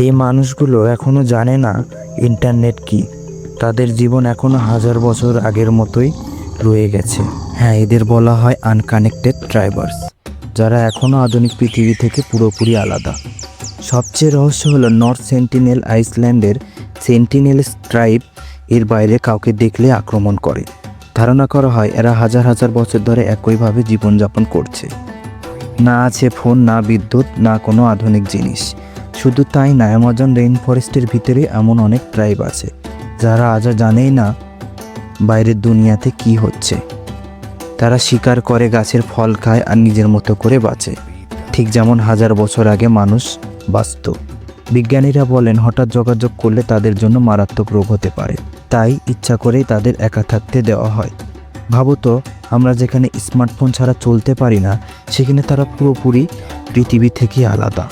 এই মানুষগুলো এখনো জানে না ইন্টারনেট কি। তাদের জীবন এখনো হাজার বছর আগের মতোই রয়ে গেছে। হ্যাঁ, এদের বলা হয় আনকানেক্টেড ট্রাইবার্স, যারা এখনো আধুনিক পৃথিবী থেকে পুরোপুরি আলাদা। সবচেয়ে রহস্য হলো নর্থ সেন্টিনেল আইসল্যান্ডের সেন্টিনেল ট্রাইব এর বাইরে কাউকে দেখলে আক্রমণ করে। ধারণা করা হয় এরা হাজার হাজার বছর ধরে একইভাবে জীবনযাপন করছে। না আছে ফোন, না বিদ্যুৎ, না কোনো আধুনিক জিনিস। শুধু তাই না, অ্যামাজন রেইন ফরেস্টের ভিতরে এমন অনেক ট্রাইব আছে যারা আজও জানেই না বাইরের দুনিয়াতে কি হচ্ছে। তারা শিকার করে, গাছের ফল খায় আর নিজের মতো করে বাঁচে, ঠিক যেমন হাজার বছর আগে মানুষ বাঁচত। বিজ্ঞানীরা বলেন হঠাৎ যোগাযোগ করলে তাদের জন্য মারাত্মক রোগ হতে পারে, তাই ইচ্ছা করেই তাদের একা থাকতে দেওয়া হয়। ভাবো তো, আমরা যেখানে স্মার্টফোন ছাড়া চলতে পারি না, সেখানে তারা পুরোপুরি পৃথিবী থেকে আলাদা।